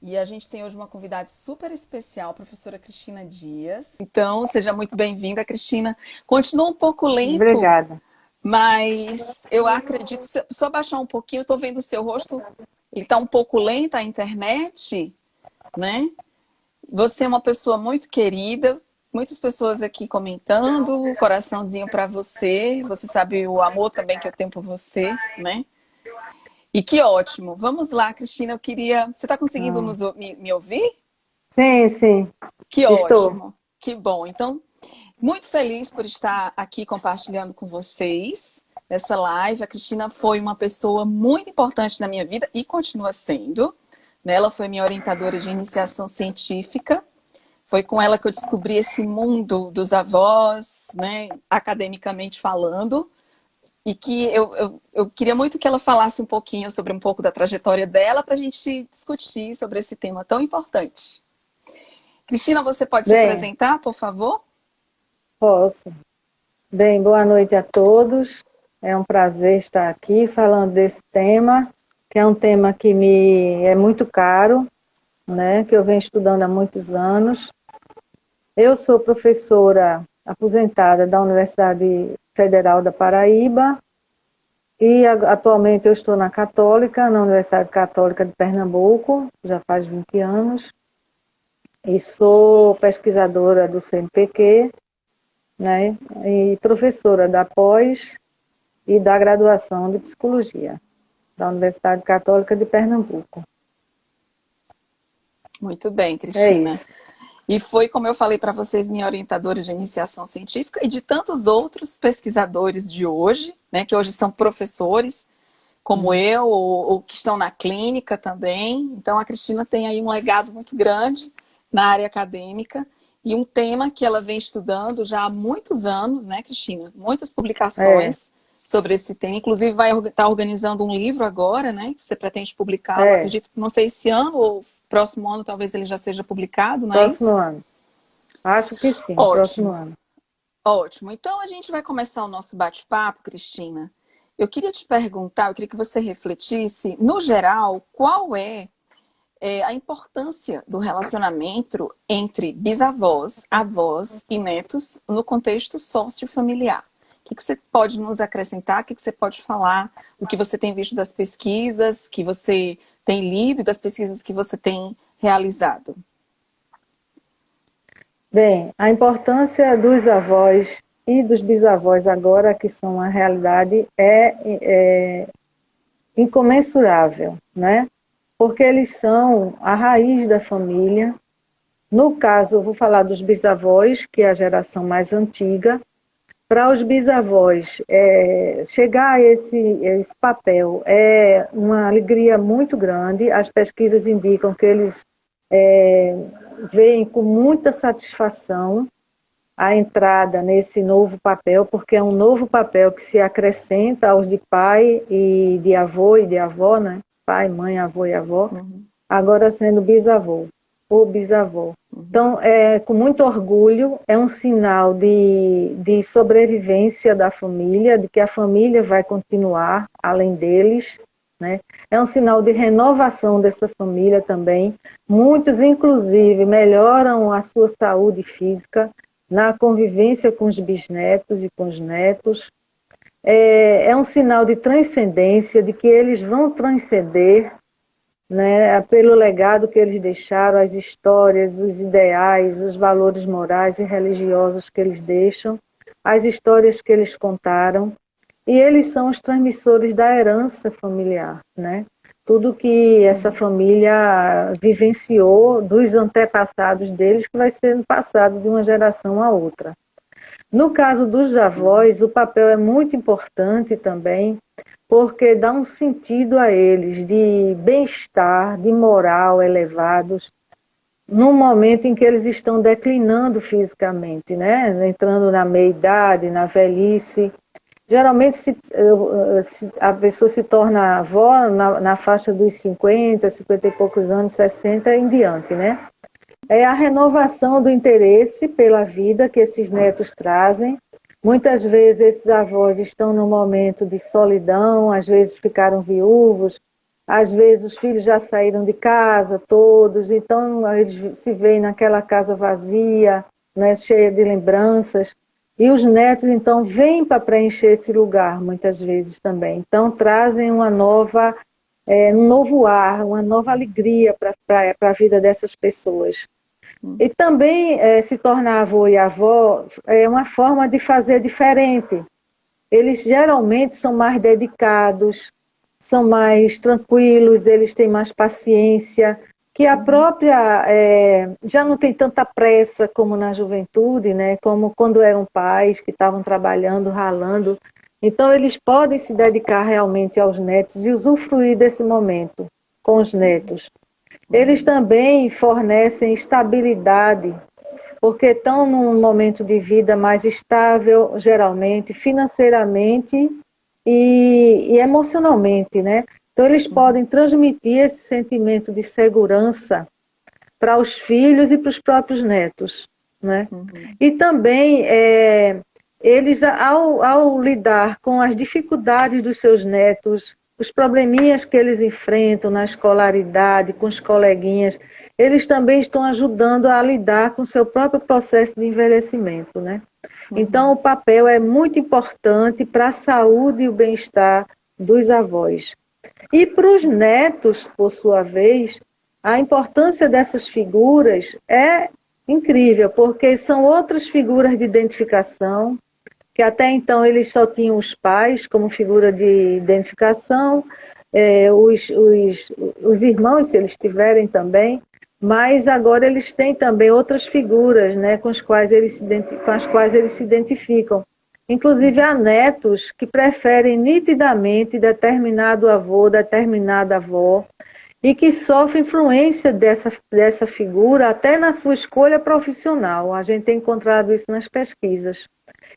E a gente tem hoje uma convidada super especial, a professora Cristina Dias. Então, seja muito bem-vinda, Cristina. Continua um pouco lento, Obrigada. mas eu acredito, se eu só baixar um pouquinho, eu estou vendo o seu rosto, ele está um pouco lento, a internet, né? Você é uma pessoa muito querida, muitas pessoas aqui comentando, coraçãozinho para você. Você sabe o amor também que eu tenho por você, né? E que ótimo. Vamos lá, Cristina, eu queria... Você está conseguindo Ah, me ouvir? sim, sim, Que estou. ótimo, que bom. Então, muito feliz por estar aqui compartilhando com vocês essa live. A Cristina foi uma pessoa muito importante na minha vida e continua sendo, né? Ela foi minha orientadora de iniciação científica. Foi com ela que eu descobri esse mundo dos avós, né? Academicamente falando. E que eu queria muito que ela falasse um pouquinho sobre um pouco da trajetória dela para a gente discutir sobre esse tema tão importante. Cristina, você pode se Bem, apresentar, por favor? posso. Bem, boa noite a todos. É um prazer estar aqui falando desse tema, que é um tema que me é muito caro, né? Que eu venho estudando há muitos anos. Eu sou professora aposentada da Universidade Federal da Paraíba e atualmente eu estou na Católica, na Universidade Católica de Pernambuco, já faz 20 anos, e sou pesquisadora do CNPq, né, e professora da pós e da graduação de psicologia da Universidade Católica de Pernambuco. Muito bem, É Cristina. isso. E foi, como eu falei para vocês, minha orientadora de iniciação científica e de tantos outros pesquisadores de hoje, né, que hoje são professores, como eu, ou que estão na clínica também. Então, a Cristina tem aí um legado muito grande na área acadêmica e um tema que ela vem estudando já há muitos anos, né, Cristina? Muitas É, publicações sobre esse tema. Inclusive, vai estar organizando um livro agora, né? Que você pretende publicá-lo, é, acredito que não sei esse ano ou próximo ano, talvez ele já seja publicado, não é próximo isso? ano. Acho que sim, próximo Ótimo. ano. Ótimo. Então a gente vai começar o nosso bate-papo, Cristina. Eu queria te perguntar, eu queria que você refletisse, no geral, qual é a importância do relacionamento entre bisavós, avós e netos no contexto sociofamiliar. O que você pode nos acrescentar? O que você pode falar do que você tem visto das pesquisas que você tem lido e das pesquisas que você tem realizado? Bem, a importância dos avós e dos bisavós agora, que são a realidade, é incomensurável, né? Porque eles são a raiz da família. No caso, eu vou falar dos bisavós, que é a geração mais antiga. Para os bisavós, chegar a esse papel é uma alegria muito grande. As pesquisas indicam que eles veem com muita satisfação a entrada nesse novo papel, porque é um novo papel que se acrescenta aos de pai e de avô e de avó, né? Pai, mãe, avô e avó, Uhum, agora sendo bisavô ou bisavó. uhum, Então, com muito orgulho, é um sinal de sobrevivência da família, de que a família vai continuar além deles, né? É um sinal de renovação dessa família também. Muitos, inclusive, melhoram a sua saúde física na convivência com os bisnetos e com os netos. É um sinal de transcendência, de que eles vão transcender, né, pelo legado que eles deixaram, as histórias, os ideais, os valores morais e religiosos que eles deixam, as histórias que eles contaram, e eles são os transmissores da herança familiar, né? Tudo que essa uhum. família vivenciou dos antepassados deles, que vai sendo passado de uma geração a outra. No caso dos avós, o papel é muito importante também, porque dá um sentido a eles de bem-estar, de moral elevados, num momento em que eles estão declinando fisicamente, né? Entrando na meia-idade, na velhice. Geralmente a pessoa se torna avó na faixa dos 50, 50 e poucos anos, 60 em diante, né? É a renovação do interesse pela vida que esses netos trazem. Muitas vezes esses avós estão num momento de solidão, às vezes ficaram viúvos, Às vezes os filhos já saíram de casa, todos, então eles se veem naquela casa vazia, né, cheia de lembranças. E os netos, então, vêm para preencher esse lugar, muitas vezes também. Então, trazem um novo ar, uma nova alegria para a vida dessas pessoas. E também se tornar avô e avó é uma forma de fazer diferente. Eles geralmente são mais dedicados, são mais tranquilos, eles têm mais paciência, que a própria já não tem tanta pressa como na juventude, né? Como quando eram pais que estavam trabalhando, ralando. Então eles podem se dedicar realmente aos netos e usufruir desse momento com os netos. Eles também fornecem estabilidade, porque estão num momento de vida mais estável, geralmente, financeiramente e emocionalmente, né? Então, eles podem transmitir esse sentimento de segurança para os filhos e para os próprios netos, né? E também, eles, ao lidar com as dificuldades dos seus netos, os probleminhas que eles enfrentam na escolaridade, com os coleguinhas, eles também estão ajudando a lidar com o seu próprio processo de envelhecimento, né? Então, o papel é muito importante para a saúde e o bem-estar dos avós. E para os netos, por sua vez, a importância dessas figuras é incrível, porque são outras figuras de identificação, que até então eles só tinham os pais como figura de identificação, os irmãos, se eles tiverem também, mas agora eles têm também outras figuras, né, com as quais eles se identificam. Inclusive há netos que preferem nitidamente determinado avô, determinada avó, e que sofrem influência dessa figura até na sua escolha profissional. A gente tem encontrado isso nas pesquisas.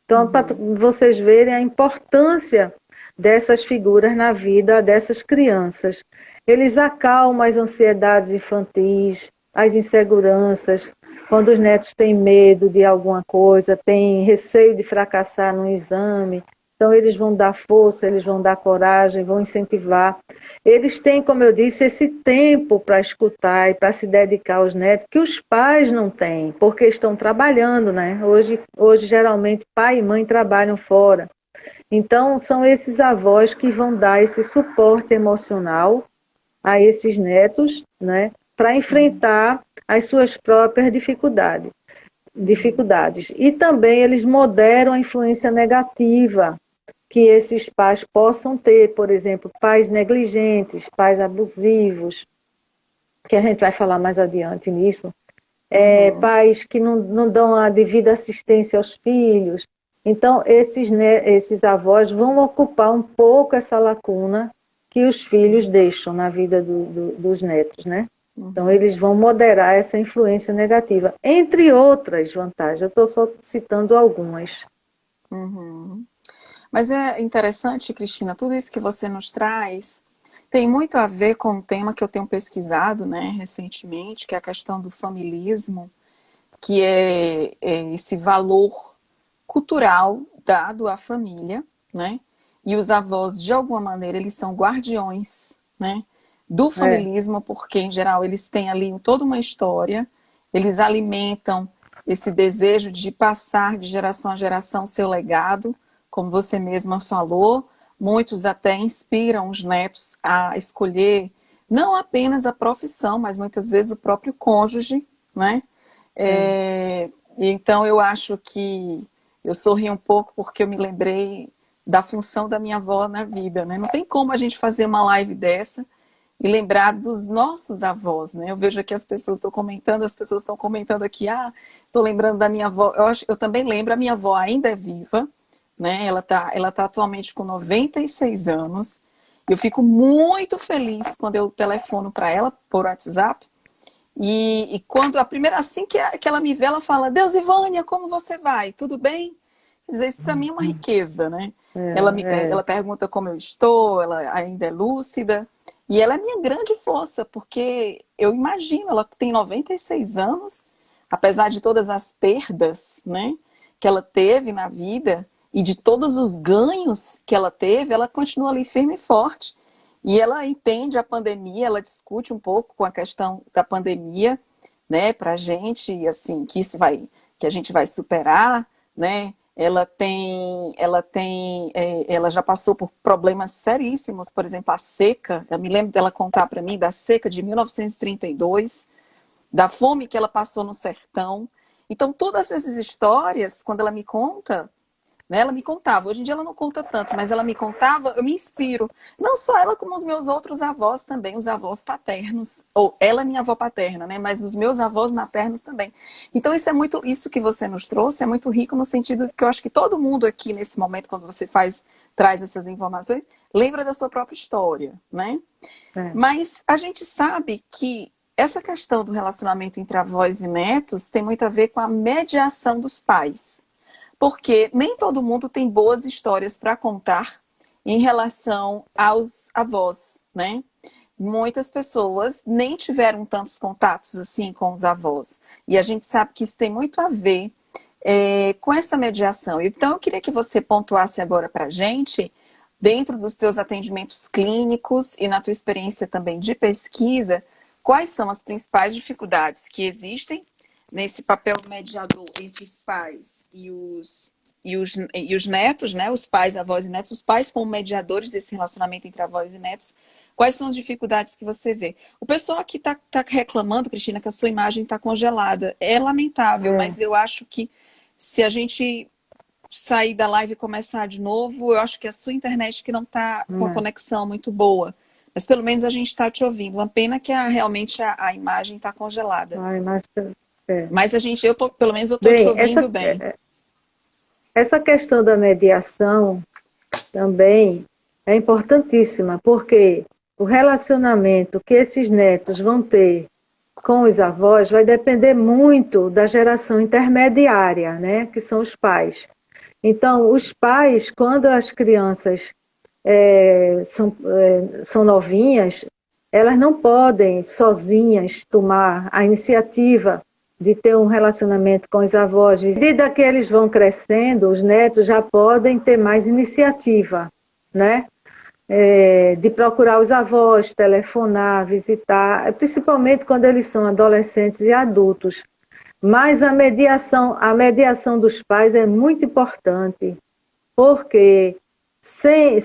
Então, para vocês verem a importância dessas figuras na vida dessas crianças. Eles acalmam as ansiedades infantis, as inseguranças, quando os netos têm medo de alguma coisa, têm receio de fracassar no exame. Então, eles vão dar força, eles vão dar coragem, vão incentivar. Eles têm, como eu disse, esse tempo para escutar e para se dedicar aos netos, que os pais não têm, porque estão trabalhando, né? Hoje geralmente, pai e mãe trabalham fora. Então, são esses avós que vão dar esse suporte emocional a esses netos, né? Para enfrentar as suas próprias dificuldades. E também eles moderam a influência negativa que esses pais possam ter, por exemplo, pais negligentes, pais abusivos, que a gente vai falar mais adiante nisso, pais que não dão a devida assistência aos filhos. Então, esses avós vão ocupar um pouco essa lacuna que os filhos deixam na vida dos netos, né? Então, eles vão moderar essa influência negativa, entre outras vantagens. Eu estou só citando algumas. Mas é interessante, Cristina, tudo isso que você nos traz tem muito a ver com um tema que eu tenho pesquisado, né, recentemente, que é a questão do familismo, que é esse valor cultural dado à família, né? E os avós, de alguma maneira, eles são guardiões, né, do familismo, porque, em geral, eles têm ali toda uma história, eles alimentam esse desejo de passar de geração a geração o seu legado, como você mesma falou. Muitos até inspiram os netos a escolher não apenas a profissão, mas muitas vezes o próprio cônjuge, né? Então, eu acho que eu sorri um pouco porque eu me lembrei da função da minha avó na vida, né? Não tem como a gente fazer uma live dessa e lembrar dos nossos avós, né? Eu vejo aqui as pessoas estão comentando aqui, estou lembrando da minha avó. Eu também lembro, a minha avó ainda é viva, né? Ela tá atualmente com 96 anos. Eu fico muito feliz quando eu telefono para ela por WhatsApp. E quando assim que ela me vê, ela fala: Deus, Ivânia, como você vai? Tudo bem? Quer dizer, isso para mim é uma riqueza, né? Ela pergunta como eu estou, ela ainda é lúcida. E ela é minha grande força, porque eu imagino, ela tem 96 anos, apesar de todas as perdas, né, que ela teve na vida, e de todos os ganhos que ela teve, ela continua ali firme e forte. E ela entende a pandemia, ela discute um pouco com a questão da pandemia, né, para a gente, assim, que a gente vai superar, né? Ela já passou por problemas seríssimos, por exemplo, a seca. Eu me lembro dela contar para mim da seca de 1932, da fome que ela passou no sertão. Então, todas essas histórias, quando ela me conta, né, ela me contava. Hoje em dia ela não conta tanto, mas ela me contava, eu me inspiro. Não só ela, como os meus outros avós também, os avós paternos. Ou ela é minha avó paterna, né? Mas os meus avós maternos também. Então isso que você nos trouxe é muito rico no sentido que eu acho que todo mundo aqui nesse momento, quando você traz essas informações, lembra da sua própria história, né? É. Mas a gente sabe que essa questão do relacionamento entre avós e netos tem muito a ver com a mediação dos pais. Porque nem todo mundo tem boas histórias para contar em relação aos avós, né? Muitas pessoas nem tiveram tantos contatos assim com os avós. E a gente sabe que isso tem muito a ver com essa mediação. Então, eu queria que você pontuasse agora para a gente, dentro dos teus atendimentos clínicos e na tua experiência também de pesquisa, quais são as principais dificuldades que existem nesse papel mediador entre os pais e os netos, né? Os pais, avós e netos, os pais como mediadores desse relacionamento entre avós e netos. Quais são as dificuldades que você vê? O pessoal aqui está reclamando, Cristina, que a sua imagem está congelada. É lamentável, mas eu acho que se a gente sair da live e começar de novo, eu acho que a sua internet que não está com a conexão muito boa. Mas pelo menos a gente está te ouvindo. Uma pena que realmente a imagem está congelada. A imagem, mas pelo menos eu estou te ouvindo bem. Essa questão da mediação também é importantíssima, porque o relacionamento que esses netos vão ter com os avós vai depender muito da geração intermediária, né, que são os pais. Então, os pais, quando as crianças são novinhas, elas não podem sozinhas tomar a iniciativa de ter um relacionamento com os avós. À medida que eles vão crescendo, os netos já podem ter mais iniciativa, né? De procurar os avós, telefonar, visitar, principalmente quando eles são adolescentes e adultos. Mas a mediação dos pais é muito importante, porque se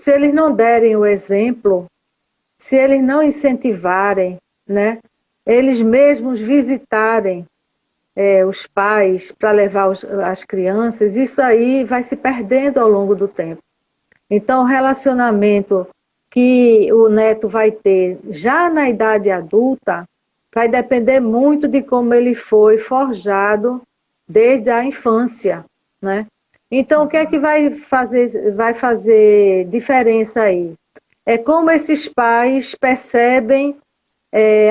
eles não derem o exemplo, se eles não incentivarem, né, eles mesmos visitarem os pais para levar as crianças, isso aí vai se perdendo ao longo do tempo. Então, o relacionamento que o neto vai ter já na idade adulta vai depender muito de como ele foi forjado desde a infância, né? Então, o que é que vai fazer diferença aí? É como esses pais percebem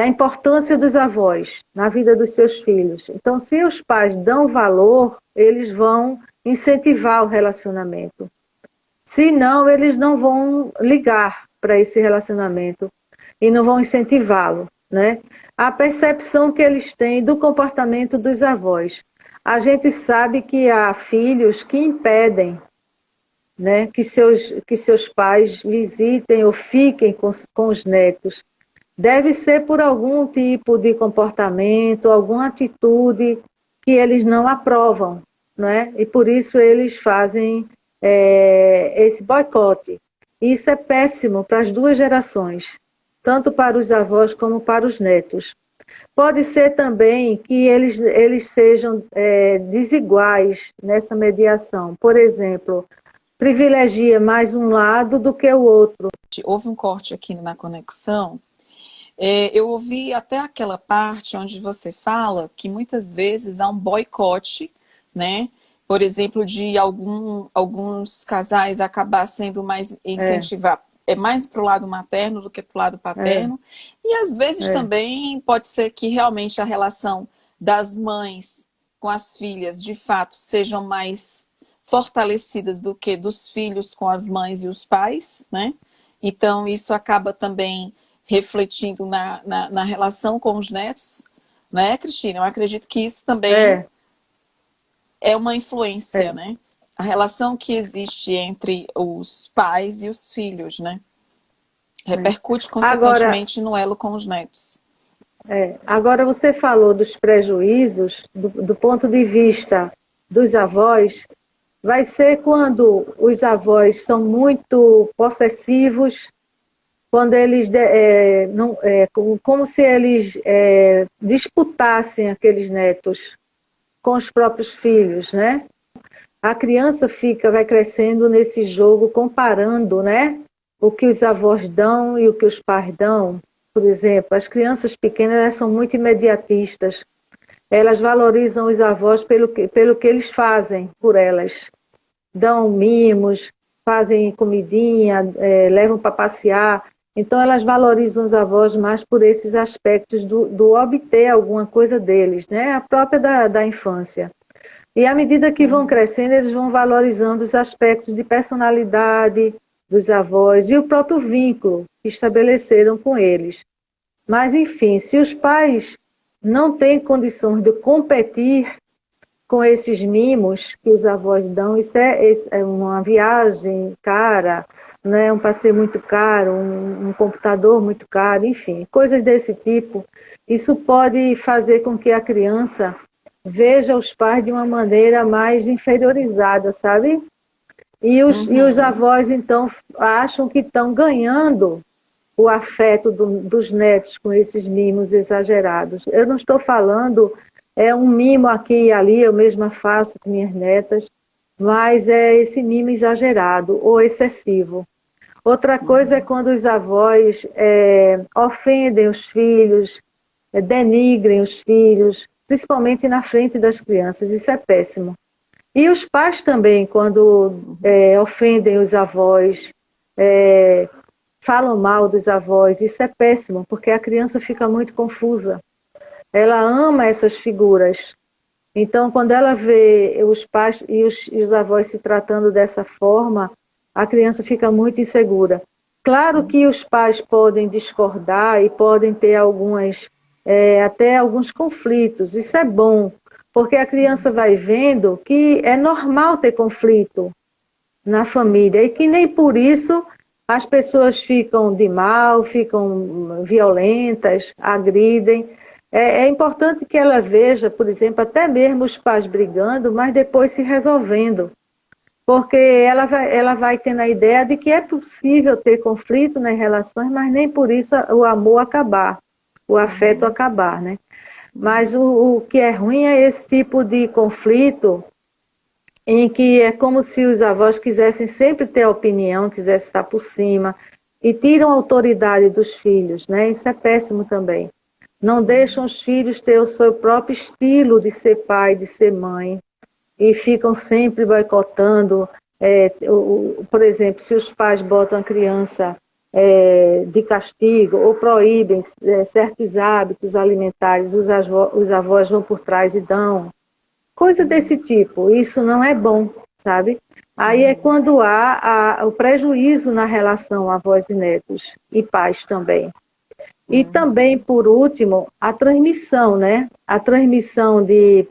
a importância dos avós na vida dos seus filhos. Então, se os pais dão valor, eles vão incentivar o relacionamento. Se não, eles não vão ligar para esse relacionamento e não vão incentivá-lo, né? A percepção que eles têm do comportamento dos avós. A gente sabe que há filhos que impedem, né, que seus pais visitem ou fiquem com os netos. Deve ser por algum tipo de comportamento, alguma atitude que eles não aprovam, né? E por isso eles fazem esse boicote. Isso é péssimo para as duas gerações, tanto para os avós como para os netos. Pode ser também que eles sejam desiguais nessa mediação. Por exemplo, privilegia mais um lado do que o outro. Houve um corte aqui na conexão. Eu ouvi até aquela parte onde você fala que muitas vezes há um boicote, né? Por exemplo, de alguns casais acabar sendo mais incentivar, mais para o lado materno do que para o lado paterno. E às vezes também pode ser que realmente a relação das mães com as filhas, de fato, sejam mais fortalecidas do que dos filhos com as mães e os pais, né? Então, isso acaba também refletindo na relação com os netos, né, Cristina? Eu acredito que isso também é uma influência, né? A relação que existe entre os pais e os filhos, né? né? Repercute Agora, consequentemente no elo com os netos. agora você falou dos prejuízos, do ponto de vista dos avós, vai ser quando os avós são muito possessivos, quando eles, não, como se eles disputassem aqueles netos com os próprios filhos, né? A criança vai crescendo nesse jogo, comparando, né? O que os avós dão e o que os pais dão. Por exemplo, as crianças pequenas elas são muito imediatistas. Elas valorizam os avós pelo que eles fazem por elas. Dão mimos, fazem comidinha, levam para passear. Então, elas valorizam os avós mais por esses aspectos do obter alguma coisa deles, né? A própria da infância. E à medida que vão crescendo, eles vão valorizando os aspectos de personalidade dos avós e o próprio vínculo que estabeleceram com eles. Mas, enfim, se os pais não têm condições de competir com esses mimos que os avós dão, isso é uma viagem cara, né? Um passeio muito caro, um computador muito caro, enfim, coisas desse tipo. Isso pode fazer com que a criança veja os pais de uma maneira mais inferiorizada, sabe? E os avós, então, acham que estão ganhando o afeto dos netos com esses mimos exagerados. Eu não estou falando, um mimo aqui e ali, eu mesma faço com minhas netas, mas é esse mimo exagerado ou excessivo. Outra coisa é quando os avós ofendem os filhos, denigrem os filhos, principalmente na frente das crianças. Isso é péssimo. E os pais também, quando ofendem os avós, falam mal dos avós, isso é péssimo, porque a criança fica muito confusa. Ela ama essas figuras. Então, quando ela vê os pais e os avós se tratando dessa forma, a criança fica muito insegura. Claro que os pais podem discordar e podem ter até alguns conflitos. Isso é bom, porque a criança vai vendo que é normal ter conflito na família e que nem por isso as pessoas ficam de mal, ficam violentas, agridem. É importante que ela veja, por exemplo, até mesmo os pais brigando, mas depois se resolvendo. Porque ela vai tendo a ideia de que é possível ter conflito nas relações, mas nem por isso o amor acabar, o afeto acabar, né? Mas o que é ruim é esse tipo de conflito em que é como se os avós quisessem sempre ter opinião, quisessem estar por cima e tiram a autoridade dos filhos, né? Isso é péssimo também. Não deixam os filhos ter o seu próprio estilo de ser pai, de ser mãe, e ficam sempre boicotando. Por exemplo, se os pais botam a criança de castigo ou proíbem certos hábitos alimentares, os avós vão por trás e dão. Coisa desse tipo, isso não é bom, sabe? Aí é quando há o prejuízo na relação avós e netos, e pais também. E também, por último, a transmissão, né? A transmissão de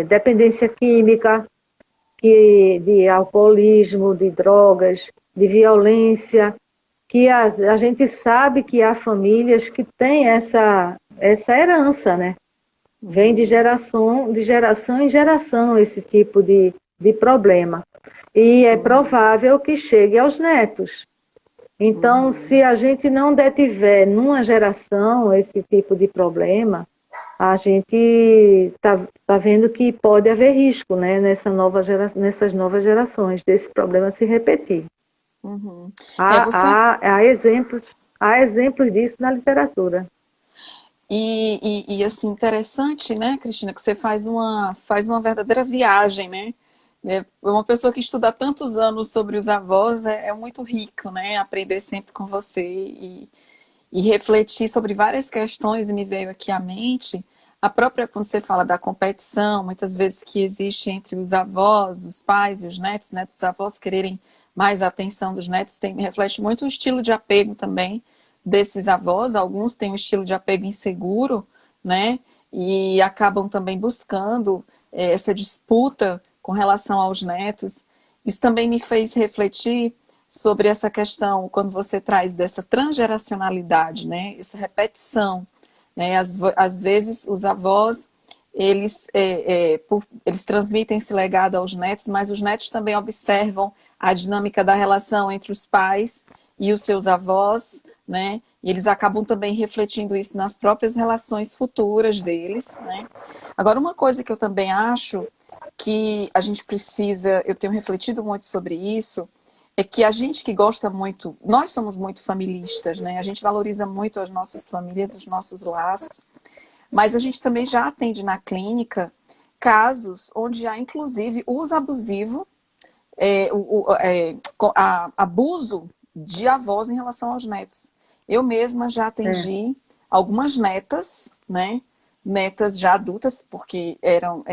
dependência química, de alcoolismo, de drogas, de violência, que a gente sabe que há famílias que têm essa herança, né? Vem de geração em geração esse tipo de problema. E é provável que chegue aos netos. Então, se a gente não detiver numa geração esse tipo de problema, a gente tá vendo que pode haver risco, né, nessas novas gerações, desse problema se repetir. Uhum. Há exemplos disso na literatura. E assim, interessante, né, Cristina, que você faz uma verdadeira viagem, né? Uma pessoa que estuda há tantos anos sobre os avós é muito rico, né? Aprender sempre com você e refletir sobre várias questões, e me veio aqui à mente a própria, quando você fala da competição, muitas vezes que existe entre os avós, os pais e os netos, né? Os avós quererem mais atenção dos netos, me reflete muito o estilo de apego também desses avós. Alguns têm um estilo de apego inseguro, né? E acabam também buscando essa disputa com relação aos netos. Isso também me fez refletir sobre essa questão, quando você traz dessa transgeracionalidade, né? Essa repetição, né? Às vezes os avós, eles transmitem esse legado aos netos, mas os netos também observam a dinâmica da relação entre os pais e os seus avós, né? E eles acabam também refletindo isso nas próprias relações futuras deles, né? Agora, uma coisa que eu também acho que a gente precisa, eu tenho refletido muito sobre isso, é que a gente que gosta muito, nós somos muito familistas, né? A gente valoriza muito as nossas famílias, os nossos laços, mas a gente também já atende na clínica casos onde há, inclusive, uso abusivo, abuso de avós em relação aos netos. Eu mesma já atendi algumas netas, né? Netas já adultas, porque eram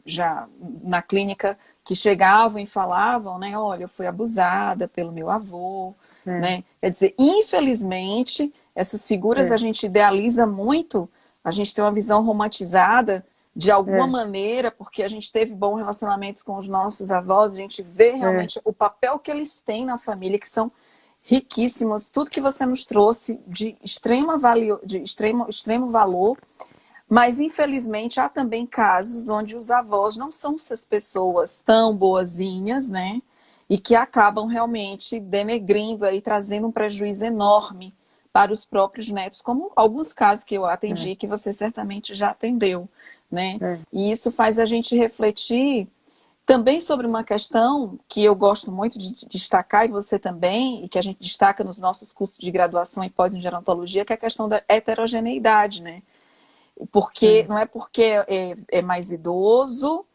já na clínica, que chegavam e falavam, né? Olha, eu fui abusada pelo meu avô, né? Quer dizer, infelizmente, essas figuras a gente idealiza muito, a gente tem uma visão romantizada de alguma maneira, porque a gente teve bons relacionamentos com os nossos avós, a gente vê realmente o papel que eles têm na família, que são riquíssimos, tudo que você nos trouxe de extremo valor, mas infelizmente há também casos onde os avós não são essas pessoas tão boazinhas, né? E que acabam realmente denegrindo aí, trazendo um prejuízo enorme para os próprios netos, como alguns casos que eu atendi, que você certamente já atendeu, né? E isso faz a gente refletir também sobre uma questão que eu gosto muito de destacar, e você também, e que a gente destaca nos nossos cursos de graduação e pós em gerontologia, que é a questão da heterogeneidade, né? Porque não é porque é mais idoso,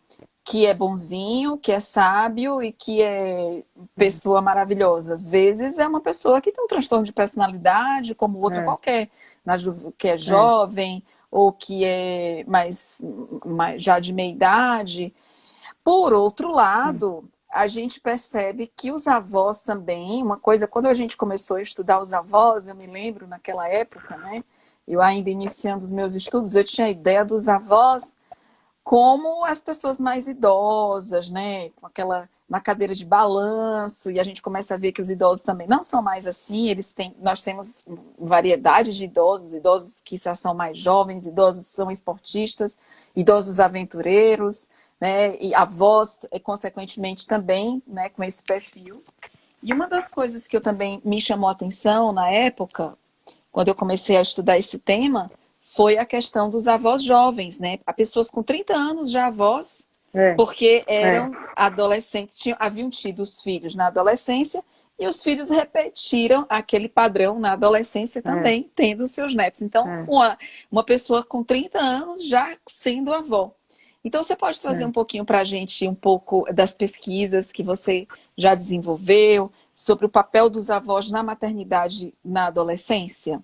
que é bonzinho, que é sábio e que é pessoa maravilhosa. Às vezes é uma pessoa que tem um transtorno de personalidade, como outra qualquer, que é jovem ou que é mais já de meia idade. Por outro lado, a gente percebe que os avós também, uma coisa, quando a gente começou a estudar os avós, eu me lembro naquela época, né? Eu ainda iniciando os meus estudos, eu tinha a ideia dos avós como as pessoas mais idosas, né? Com aquela na cadeira de balanço, e a gente começa a ver que os idosos também não são mais assim, nós temos variedade de idosos, idosos que já são mais jovens, idosos que são esportistas, idosos aventureiros, né? E avós, consequentemente, também, né, com esse perfil. E uma das coisas que eu também me chamou a atenção na época, quando eu comecei a estudar esse tema, foi a questão dos avós jovens, né? Há pessoas com 30 anos já avós, porque eram adolescentes, haviam tido os filhos na adolescência, e os filhos repetiram aquele padrão na adolescência também, tendo seus netos. Então, uma pessoa com 30 anos já sendo avó. Então, você pode trazer um pouquinho para a gente, um pouco das pesquisas que você já desenvolveu, sobre o papel dos avós na maternidade na adolescência?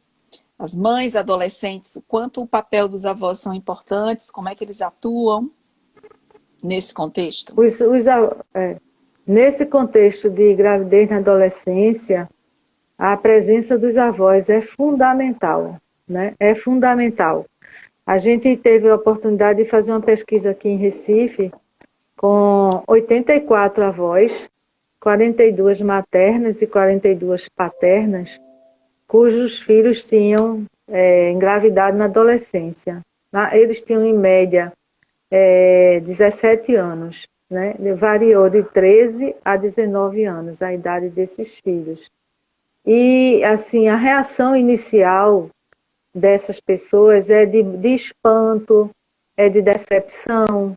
As mães adolescentes, o quanto o papel dos avós são importantes, como é que eles atuam nesse contexto? Nesse contexto de gravidez na adolescência, a presença dos avós é fundamental, né? É fundamental. A gente teve a oportunidade de fazer uma pesquisa aqui em Recife com 84 avós, 42 maternas e 42 paternas, cujos filhos tinham engravidado na adolescência. Eles tinham, em média, 17 anos, né? Variou de 13 a 19 anos a idade desses filhos. E, assim, a reação inicial dessas pessoas é de espanto, é de decepção,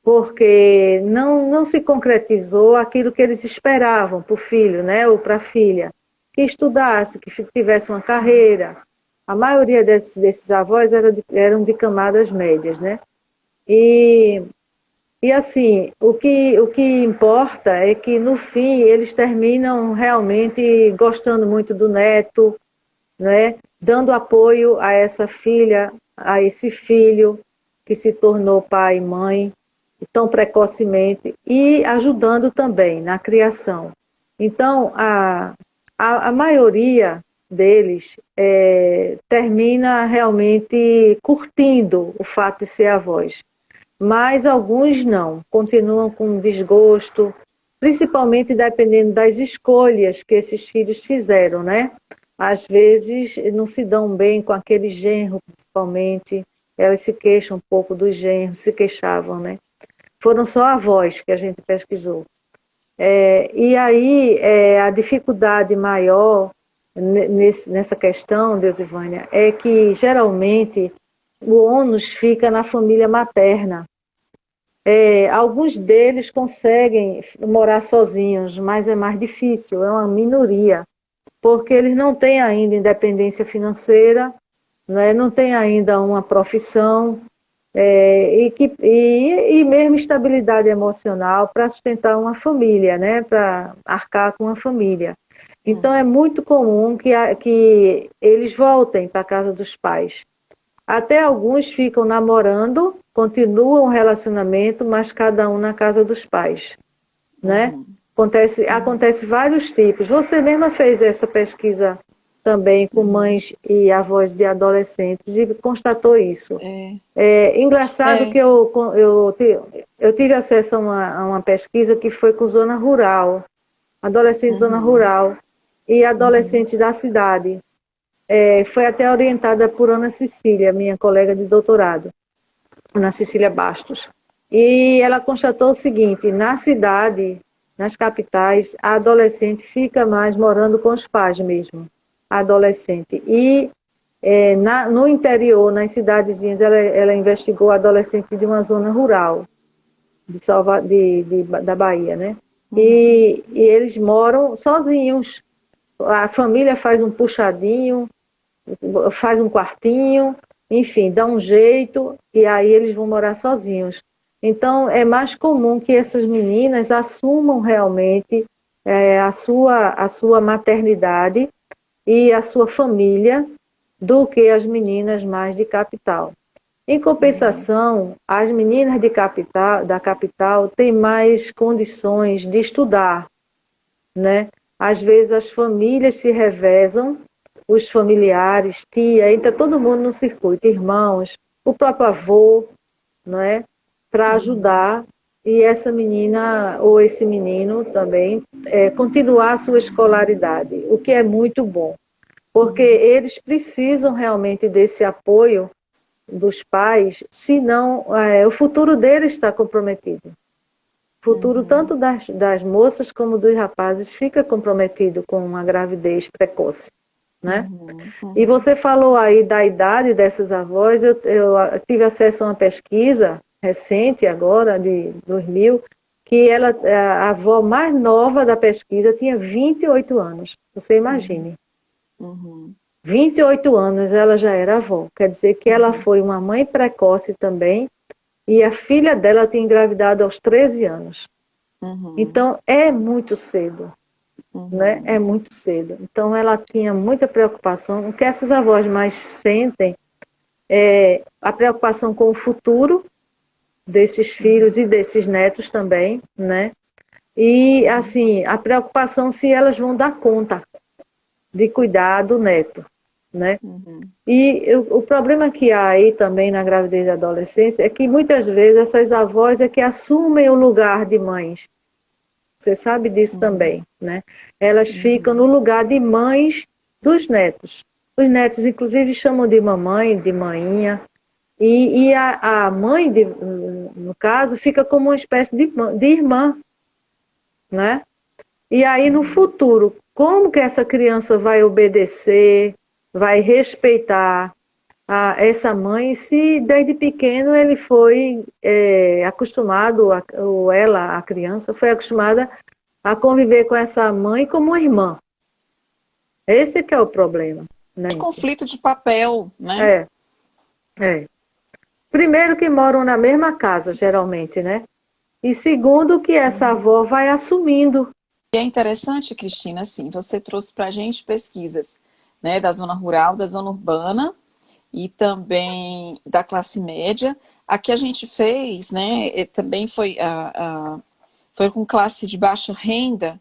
porque não se concretizou aquilo que eles esperavam para o filho, né, ou para a filha, que estudasse, que tivesse uma carreira. A maioria desses avós eram de camadas médias, né? E assim, o que importa é que, no fim, eles terminam realmente gostando muito do neto, né? Dando apoio a essa filha, a esse filho que se tornou pai e mãe tão precocemente, e ajudando também na criação. Então, a maioria deles termina realmente curtindo o fato de ser avós, mas alguns não, continuam com desgosto, principalmente dependendo das escolhas que esses filhos fizeram, né? Às vezes não se dão bem com aquele genro, principalmente, elas se queixam um pouco do genro, se queixavam, né? Foram só avós que a gente pesquisou. E aí, a dificuldade maior nessa questão, Deusivânia, é que geralmente o ônus fica na família materna. Alguns deles conseguem morar sozinhos, mas é mais difícil, é uma minoria, porque eles não têm ainda independência financeira, né, não têm ainda uma profissão, e mesmo estabilidade emocional para sustentar uma família, né, para arcar com uma família. Então é muito comum que eles voltem para a casa dos pais. Até alguns ficam namorando, continuam o relacionamento, mas cada um na casa dos pais, né? Acontece vários tipos. Você mesma fez essa pesquisa também com mães e avós de adolescentes e constatou isso. Engraçado que eu tive acesso a uma pesquisa que foi com zona rural, adolescente de zona rural e adolescente da cidade. Foi até orientada por Ana Cecília, minha colega de doutorado, Ana Cecília Bastos. E ela constatou o seguinte: na cidade, nas capitais, a adolescente fica mais morando com os pais mesmo, a adolescente. E no interior, nas cidadezinhas, ela investigou a adolescente de uma zona rural, da Bahia, né? E eles moram sozinhos. A família faz um puxadinho, faz um quartinho, enfim, dá um jeito, e aí eles vão morar sozinhos. Então, é mais comum que essas meninas assumam realmente a sua maternidade e a sua família do que as meninas mais de capital. Em compensação, as meninas da capital têm mais condições de estudar, né? Às vezes as famílias se revezam, os familiares, tia, entra todo mundo no circuito, irmãos, o próprio avô, não é? Para ajudar, e essa menina ou esse menino também continuar a sua escolaridade, o que é muito bom, porque eles precisam realmente desse apoio dos pais, senão o futuro deles está comprometido. O futuro tanto das moças como dos rapazes fica comprometido com uma gravidez precoce, né? E você falou aí da idade dessas avós. Eu tive acesso a uma pesquisa recente agora, de 2000, que a avó mais nova da pesquisa tinha 28 anos. Você imagine. 28 anos ela já era avó. Quer dizer que ela foi uma mãe precoce também, e a filha dela tinha engravidado aos 13 anos. Então, é muito cedo. Né? É muito cedo. Então, ela tinha muita preocupação. O que essas avós mais sentem é a preocupação com o futuro desses filhos e desses netos também, né? E, assim, a preocupação se elas vão dar conta de cuidar do neto, né? E o problema que há aí também na gravidez da adolescência é que muitas vezes essas avós é que assumem o lugar de mães. Você sabe disso também, né? Elas ficam no lugar de mães dos netos. Os netos, inclusive, chamam de mamãe, de maninha. E a mãe, no caso, fica como uma espécie de irmã, né? E aí, no futuro, como que essa criança vai obedecer, vai respeitar essa mãe, se desde pequeno ele foi acostumado, ou ela, a criança, foi acostumada a conviver com essa mãe como uma irmã. Esse que é o problema, né? Conflito de papel, né? Primeiro que moram na mesma casa, geralmente, né? E segundo que essa avó vai assumindo. E é interessante, Cristina, assim, você trouxe para a gente pesquisas, né, da zona rural, da zona urbana e também da classe média. A que a gente fez, né, também foi com classe de baixa renda,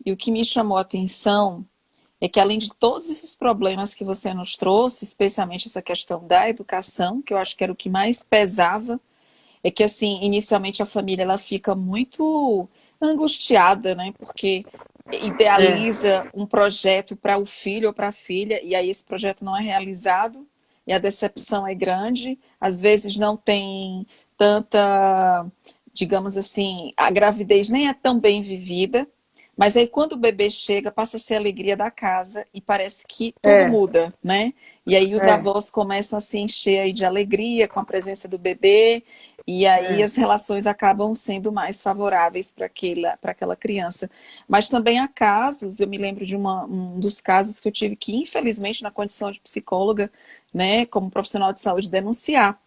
e o que me chamou a atenção é que, além de todos esses problemas que você nos trouxe, especialmente essa questão da educação, que eu acho que era o que mais pesava, é que, assim, inicialmente a família ela fica muito angustiada, né? Porque idealiza um projeto para o filho ou para a filha, e aí esse projeto não é realizado, e a decepção é grande, às vezes não tem tanta, digamos assim, a gravidez nem é tão bem vivida, mas aí quando o bebê chega, passa a ser a alegria da casa e parece que tudo É, muda, né? E aí os é, avós começam a se encher aí de alegria com a presença do bebê, e aí é. as relações acabam sendo mais favoráveis para aquela criança. Mas também há casos, eu me lembro de um dos casos que eu tive que, infelizmente, na condição de psicóloga, né, como profissional de saúde, denunciar.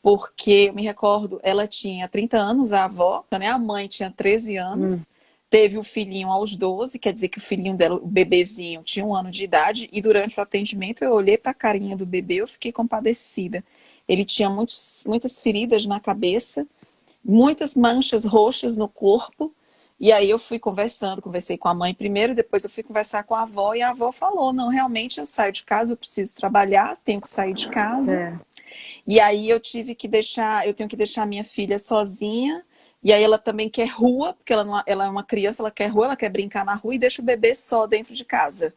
Porque eu me recordo, ela tinha 30 anos, a avó, né, a mãe tinha 13 Hum, anos, teve o filhinho aos 12, quer dizer que o filhinho dela, o bebezinho, tinha 1 ano de idade, e durante o atendimento eu olhei para a carinha do bebê, eu fiquei compadecida. Ele tinha muitas feridas na cabeça, muitas manchas roxas no corpo. E aí eu fui conversando, conversei com a mãe primeiro, depois eu fui conversar com a avó, e a avó falou, não, realmente eu saio de casa, eu preciso trabalhar, tenho que sair de casa. é, E aí eu tenho que deixar minha filha sozinha, e aí ela também quer rua, porque ela é uma criança, ela quer rua, ela quer brincar na rua, e deixa o bebê só dentro de casa.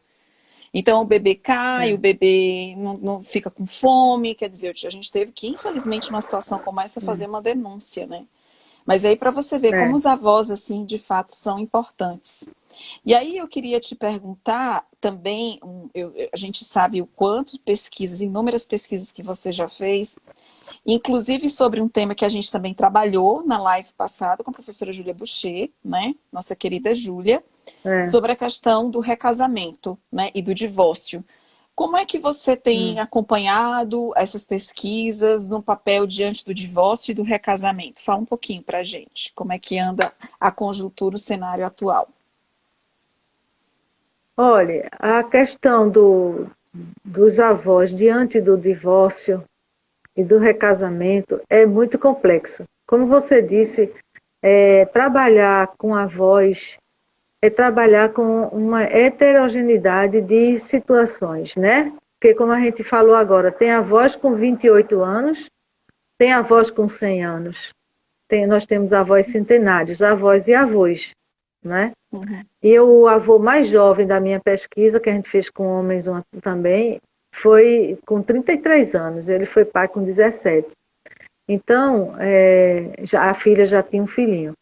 Então o bebê cai, o é, bebê não fica com fome, quer dizer, a gente teve que, infelizmente, numa situação como essa, fazer uma denúncia, né? Mas aí para você ver como é. os avós, assim, de fato, são importantes. E aí eu queria te perguntar também, a gente sabe o quanto pesquisas, inúmeras pesquisas que você já fez, inclusive sobre um tema que a gente também trabalhou na live passada com a professora Júlia Boucher, né? Nossa querida Júlia, É. sobre a questão do recasamento, né, e do divórcio. Como é que você tem Hum. acompanhado essas pesquisas no papel diante do divórcio e do recasamento? Fala um pouquinho para a gente, como é que anda a conjuntura, o cenário atual. Olha, a questão dos avós diante do divórcio e do recasamento é muito complexa. Como você disse, trabalhar com avós é trabalhar com uma heterogeneidade de situações, né? Porque, como a gente falou agora, tem avós com 28 anos, tem avós com 100 anos, nós temos avós centenários, avós e avós, né? Uhum. E o avô mais jovem da minha pesquisa, que a gente fez com homens também, foi com 33 anos, ele foi pai com 17. Então, a filha já tinha um filhinho.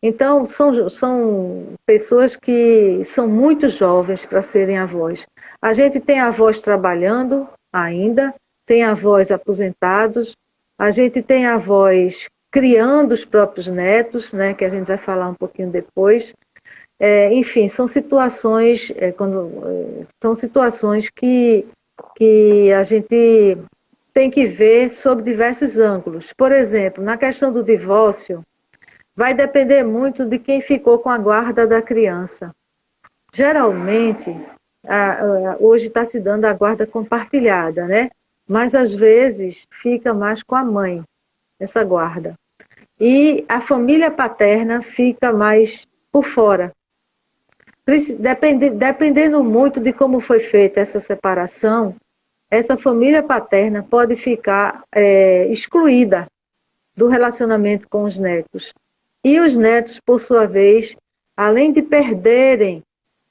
Então, são pessoas que são muito jovens para serem avós. A gente tem avós trabalhando ainda, tem avós aposentados, a gente tem avós criando os próprios netos, né, que a gente vai falar um pouquinho depois. Enfim, são situações que a gente tem que ver sob diversos ângulos. Por exemplo, na questão do divórcio, vai depender muito de quem ficou com a guarda da criança. Geralmente, hoje está se dando a guarda compartilhada, né? Mas às vezes fica mais com a mãe, essa guarda. E a família paterna fica mais por fora. Dependendo muito de como foi feita essa separação, essa família paterna pode ficar excluída do relacionamento com os netos. E os netos, por sua vez, além de perderem,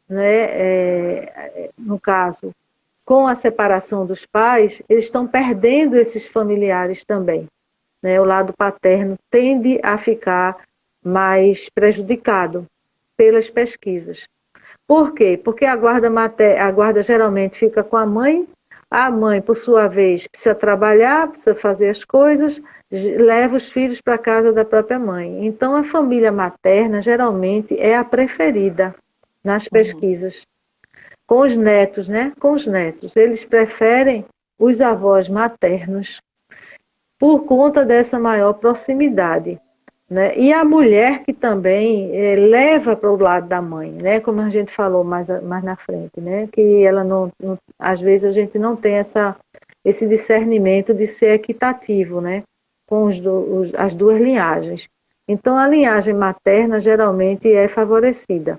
né, no caso, com a separação dos pais, eles estão perdendo esses familiares também. Né? O lado paterno tende a ficar mais prejudicado pelas pesquisas. Por quê? Porque a guarda geralmente fica com a mãe, por sua vez, precisa trabalhar, precisa fazer as coisas, leva os filhos para a casa da própria mãe. Então, a família materna geralmente é a preferida nas Uhum. pesquisas. Com os netos, né? Com os netos. Eles preferem os avós maternos por conta dessa maior proximidade. Né? E a mulher que também leva para o lado da mãe, né? Como a gente falou mais na frente, né? Que ela às vezes a gente não tem esse discernimento de ser equitativo, né? Com as duas linhagens. Então a linhagem materna geralmente é favorecida.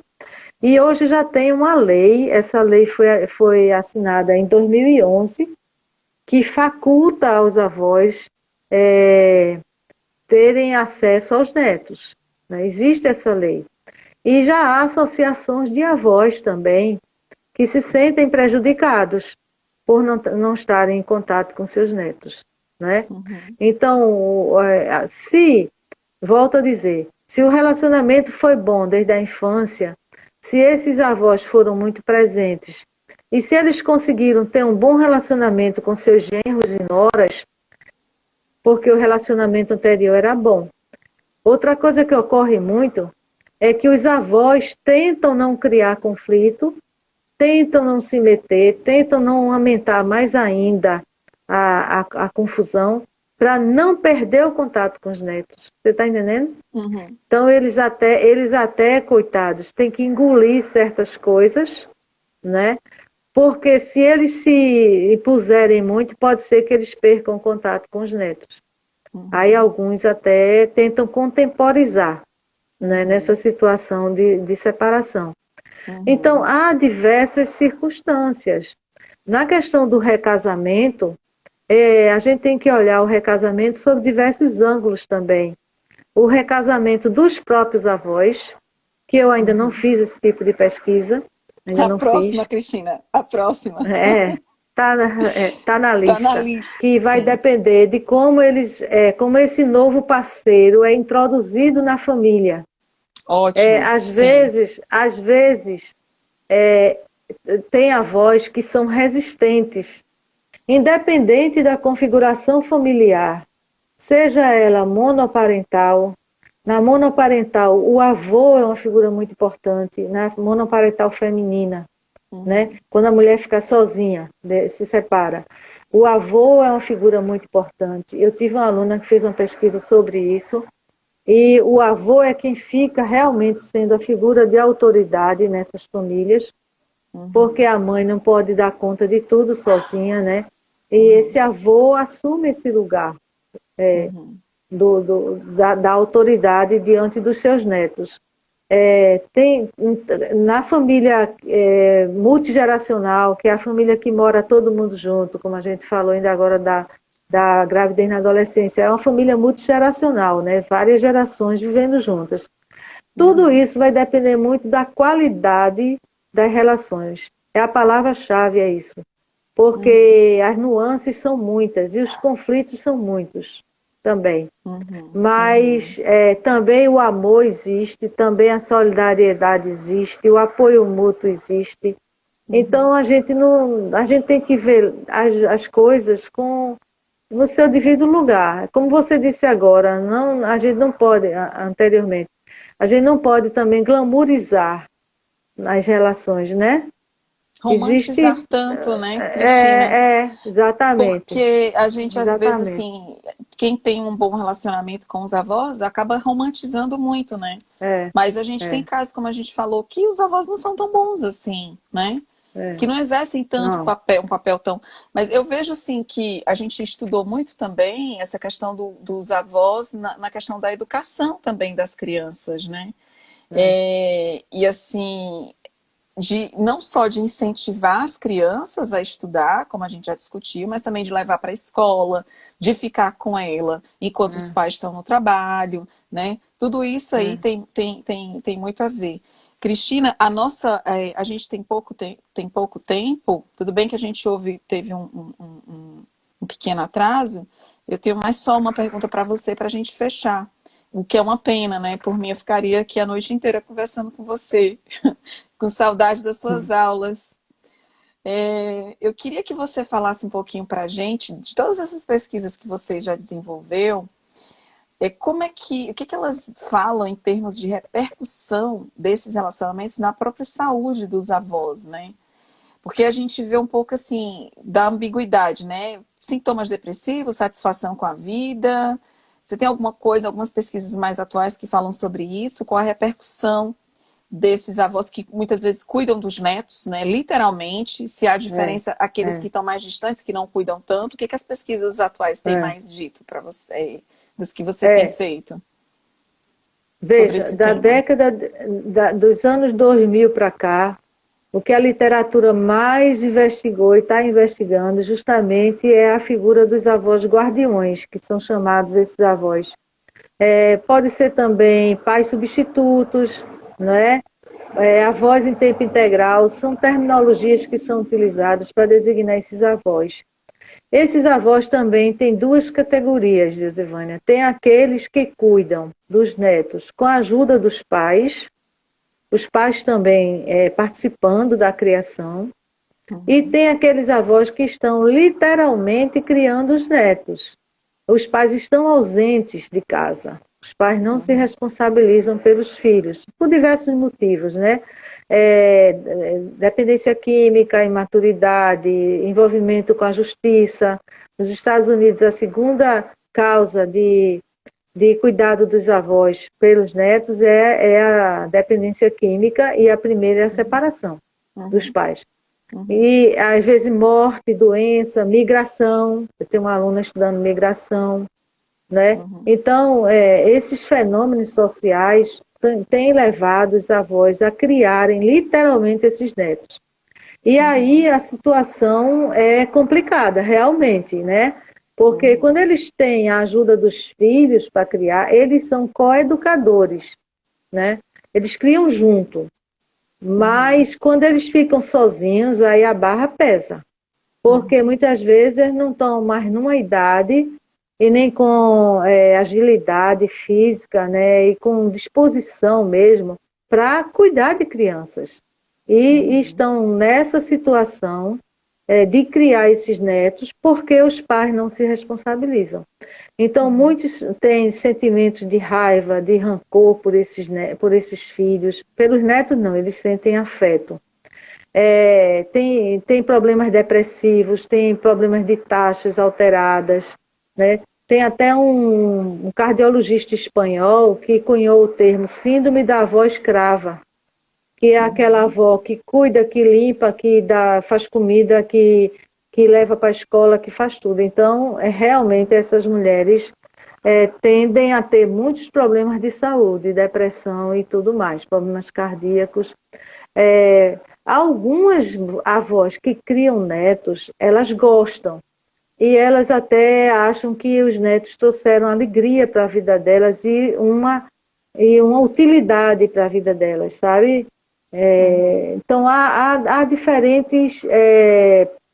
E hoje já tem uma lei, essa lei foi assinada em 2011, que faculta aos avós terem acesso aos netos. Né? Existe essa lei. E já há associações de avós também que se sentem prejudicados por não estarem em contato com seus netos, né? Uhum. Então, volto a dizer, se o relacionamento foi bom desde a infância, se esses avós foram muito presentes e se eles conseguiram ter um bom relacionamento com seus genros e noras, porque o relacionamento anterior era bom. Outra coisa que ocorre muito é que os avós tentam não criar conflito, tentam não se meter, tentam não aumentar mais ainda a confusão, para não perder o contato com os netos. Você está entendendo? Uhum. Então, eles até, coitados, têm que engolir certas coisas, né? Porque se eles se impuserem muito, pode ser que eles percam o contato com os netos. Uhum. Aí alguns até tentam contemporizar, né, nessa situação de separação. Uhum. Então, há diversas circunstâncias. Na questão do recasamento, a gente tem que olhar o recasamento sob diversos ângulos também. O recasamento dos próprios avós, que eu ainda não fiz esse tipo de pesquisa, ainda A não próxima, fiz. Cristina, a próxima. Tá na Tá na lista, lista, que vai sim. depender de como esse novo parceiro é introduzido na família. Ótimo, sim. Às vezes é, tem avós que são resistentes, independente da configuração familiar, seja ela monoparental. Na monoparental, o avô é uma figura muito importante, na monoparental feminina, né? Uhum. Quando a mulher fica sozinha, né, se separa. O avô é uma figura muito importante. Eu tive uma aluna que fez uma pesquisa sobre isso, e o avô é quem fica realmente sendo a figura de autoridade nessas famílias, porque Uhum. a mãe não pode dar conta de tudo sozinha, né? E esse Uhum. avô assume esse lugar Uhum. da autoridade diante dos seus netos. Na família multigeracional, que é a família que mora todo mundo junto, como a gente falou ainda agora da gravidez na adolescência, é uma família multigeracional, né? Várias gerações vivendo juntas. Tudo Uhum. isso vai depender muito da qualidade das relações. A palavra-chave é isso. Uhum. Porque as nuances são muitas e os conflitos são muitos também. Uhum. Uhum. Mas também o amor existe, também a solidariedade existe, o apoio mútuo existe. Uhum. Então a gente tem que ver as coisas no seu devido lugar. Como você disse agora, a gente não pode, anteriormente, a gente não pode também glamourizar as relações, né? Existe. Romantizar tanto, né, Cristina? Exatamente. Porque a gente, às vezes, Exatamente. assim, quem tem um bom relacionamento com os avós acaba romantizando muito, né? É, Mas a gente tem é, casos, como a gente falou, que os avós não são tão bons assim, né? é. Que não exercem tanto Não. papel, um papel tão. Mas eu vejo assim que a gente estudou muito também essa questão dos avós na questão da educação também das crianças, né? É, E assim, não só de incentivar as crianças a estudar, como a gente já discutiu, mas também de levar para a escola, de ficar com ela enquanto os é, pais estão no trabalho, né? Tudo isso aí é. tem muito a ver. Cristina, a gente tem pouco tempo, tudo bem que a gente teve um pequeno atraso, eu tenho mais só uma pergunta para você para a gente fechar. O que é uma pena, né? Por mim, eu ficaria aqui a noite inteira conversando com você, com saudade das suas aulas. Eu queria que você falasse um pouquinho para a gente de todas essas pesquisas que você já desenvolveu. O que elas falam em termos de repercussão desses relacionamentos na própria saúde dos avós, né? Porque a gente vê um pouco assim da ambiguidade, né? Sintomas depressivos, satisfação com a vida. Você tem alguma coisa, algumas pesquisas mais atuais que falam sobre isso? Qual a repercussão desses avós que muitas vezes cuidam dos netos, né? Literalmente, se há É, diferença, aqueles que é, estão mais distantes, que não cuidam tanto, o que as pesquisas atuais têm é. mais dito para você, das que você tem É. feito sobre Veja, esse tema? dos anos 2000 para cá, o que a literatura mais investigou e está investigando justamente é a figura dos avós guardiões, que são chamados esses avós. Pode ser também pais substitutos, não é? Avós em tempo integral, são terminologias que são utilizadas para designar esses avós. Esses avós também têm duas categorias, Josivânia. Tem aqueles que cuidam dos netos com a ajuda dos pais, os pais também participando da criação, e tem aqueles avós que estão literalmente criando os netos. Os pais estão ausentes de casa. Os pais não se responsabilizam pelos filhos, por diversos motivos, né? Dependência química, imaturidade, envolvimento com a justiça. Nos Estados Unidos, a segunda causa de cuidado dos avós pelos netos é a dependência química e a primeira é a separação dos pais. E, às vezes, morte, doença, migração. Eu tenho uma aluna estudando migração, né? Então, esses fenômenos sociais têm levado os avós a criarem literalmente esses netos. E aí a situação é complicada, realmente, né? Porque quando eles têm a ajuda dos filhos para criar, eles são coeducadores, né? Eles criam junto. Mas quando eles ficam sozinhos, aí a barra pesa. Porque muitas vezes eles não estão mais numa idade e nem com agilidade física, né, e com disposição mesmo para cuidar de crianças. E estão nessa situação de criar esses netos porque os pais não se responsabilizam. Então, muitos têm sentimentos de raiva, de rancor por esses filhos. Pelos netos, não, eles sentem afeto. Tem problemas depressivos, tem problemas de taxas alteradas, né? Tem até um cardiologista espanhol que cunhou o termo síndrome da avó escrava, que é aquela avó que cuida, que limpa, que faz comida, que leva para a escola, que faz tudo. Então, realmente, essas mulheres tendem a ter muitos problemas de saúde, depressão e tudo mais, problemas cardíacos. Algumas avós que criam netos, elas gostam. E elas até acham que os netos trouxeram alegria para a vida delas e uma utilidade para a vida delas, sabe? Então, há diferentes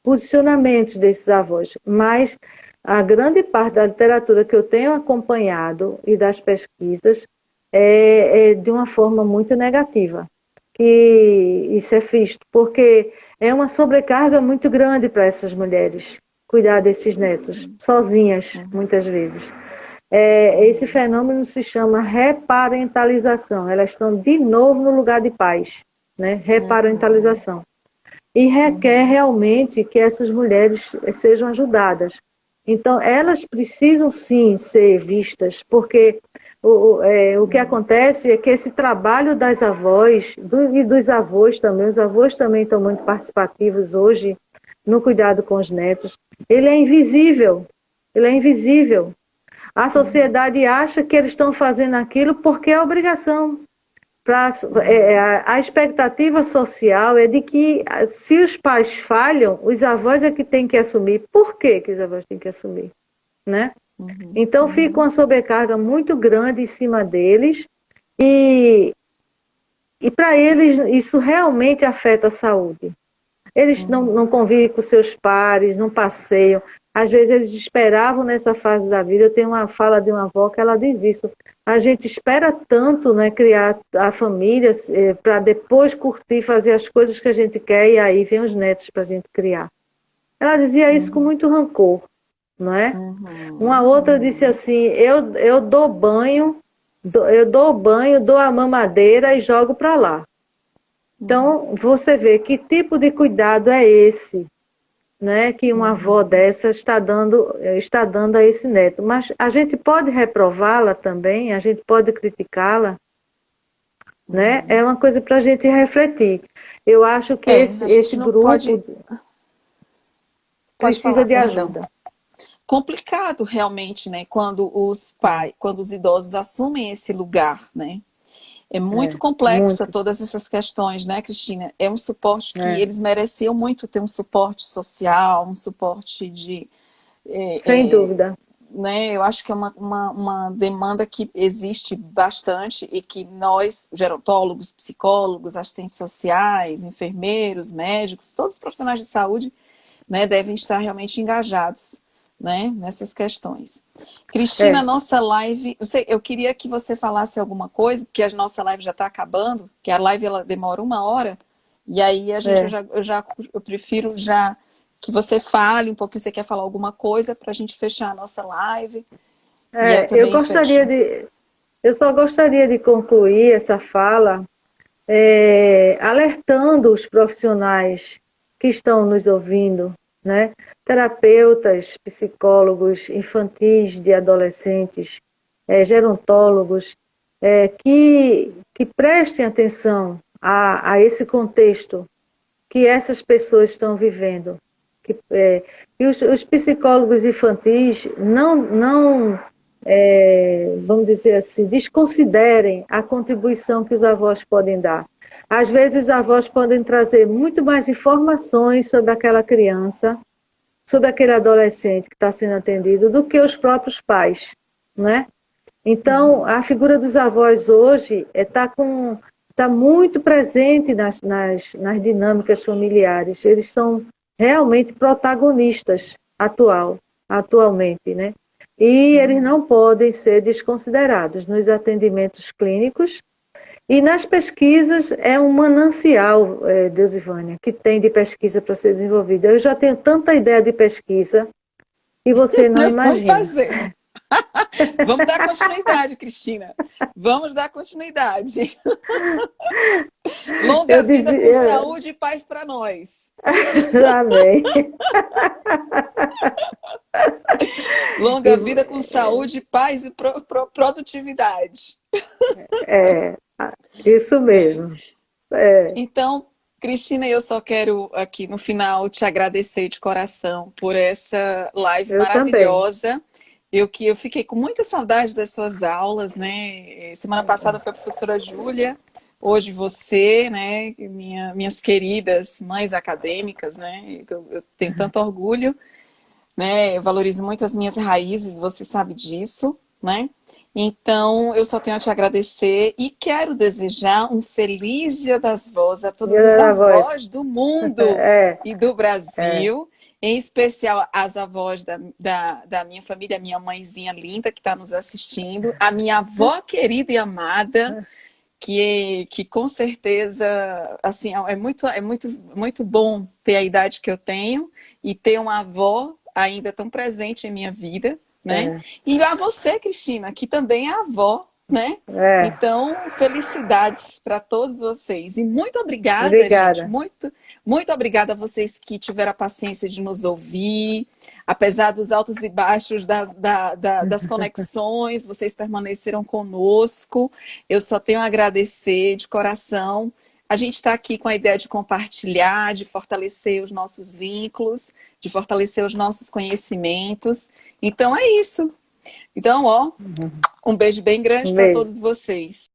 posicionamentos desses avós, mas a grande parte da literatura que eu tenho acompanhado e das pesquisas é de uma forma muito negativa. Que isso é visto, porque é uma sobrecarga muito grande para essas mulheres cuidar desses netos, sozinhas, muitas vezes. Esse fenômeno se chama reparentalização. Elas estão de novo no lugar de pais, né? Reparentalização. E requer realmente que essas mulheres sejam ajudadas. Então, elas precisam sim ser vistas, porque o que acontece é que esse trabalho das avós e dos avós também, os avós também estão muito participativos hoje no cuidado com os netos, ele é invisível. Ele é invisível. A sociedade acha que eles estão fazendo aquilo porque é obrigação. A expectativa social é de que, se os pais falham, os avós é que têm que assumir. Por que os avós têm que assumir? Né? Então, fica uma sobrecarga muito grande em cima deles e para eles isso realmente afeta a saúde. Eles não convivem com seus pares, não passeiam. Às vezes eles esperavam nessa fase da vida. Eu tenho uma fala de uma avó que ela diz isso. A gente espera tanto, né, criar a família para depois curtir, fazer as coisas que a gente quer e aí vem os netos para a gente criar. Ela dizia isso com muito rancor, não é? Uma outra disse assim, eu dou banho, dou a mamadeira e jogo para lá. Então, você vê que tipo de cuidado é esse, né, que uma avó dessa está dando a esse neto. Mas a gente pode reprová-la também, a gente pode criticá-la, né? É uma coisa para a gente refletir. Eu acho que esse grupo precisa de ajuda. Complicado realmente, né, quando os idosos assumem esse lugar, né? É muito complexa todas essas questões, né, Cristina? É um suporte que eles mereciam muito ter um suporte social, um suporte de... Sem dúvida. né, eu acho que é uma demanda que existe bastante e que nós, gerontólogos, psicólogos, assistentes sociais, enfermeiros, médicos, todos os profissionais de saúde, né, devem estar realmente engajados, né, nessas questões. Cristina, É, nossa live, eu queria que você falasse alguma coisa, porque a nossa live já está acabando, que a live ela demora 1 hora, e aí a gente, é. eu prefiro já que você fale um pouquinho, você quer falar alguma coisa para a gente fechar a nossa live, e eu Eu também gostaria fecho. de, eu só gostaria de concluir essa fala alertando os profissionais que estão nos ouvindo, né? Terapeutas, psicólogos infantis, de adolescentes, gerontólogos, que prestem atenção a esse contexto que essas pessoas estão vivendo. E os psicólogos infantis vamos dizer assim, desconsiderem a contribuição que os avós podem dar. Às vezes, os avós podem trazer muito mais informações sobre aquela criança, sobre aquele adolescente que está sendo atendido, do que os próprios pais, né? Então, a figura dos avós hoje tá muito presente nas dinâmicas familiares. Eles são realmente protagonistas atualmente, né? E eles não podem ser desconsiderados nos atendimentos clínicos e nas pesquisas. É um manancial, Deusivânia, que tem de pesquisa para ser desenvolvida. Eu já tenho tanta ideia de pesquisa que você não Vamos imagina. fazer. Vamos dar continuidade, Cristina. Vamos dar continuidade. Longa Eu vida com dizia, saúde e paz para nós. amém. Longa vida com saúde, paz e produtividade. É, isso Né? mesmo. É, Então, Cristina, eu só quero aqui no final te agradecer de coração por essa live eu também. maravilhosa. Eu fiquei com muita saudade das suas aulas, né? Semana passada foi a professora Júlia, hoje você, né? Minhas queridas mães acadêmicas, né? Eu tenho tanto orgulho, né? Eu valorizo muito as minhas raízes, você sabe disso, né? Então, eu só tenho a te agradecer e quero desejar um feliz Dia das Vós a todos Dia os da voz. avós do mundo É, e do é. Brasil, em especial as avós da minha família, a minha mãezinha linda que está nos assistindo, a minha avó querida e amada, que com certeza, assim, muito bom ter a idade que eu tenho e ter uma avó ainda tão presente em minha vida, né? É, E a você, Cristina, que também é avó, né? é. Então, felicidades para todos vocês. E muito obrigada, gente. Obrigada. Muito obrigada a vocês que tiveram a paciência de nos ouvir. Apesar dos altos e baixos das conexões, vocês permaneceram conosco. Eu só tenho a agradecer de coração. A gente está aqui com a ideia de compartilhar, de fortalecer os nossos vínculos, de fortalecer os nossos conhecimentos. Então é isso. Então, ó, um beijo bem grande Um para beijo. todos vocês.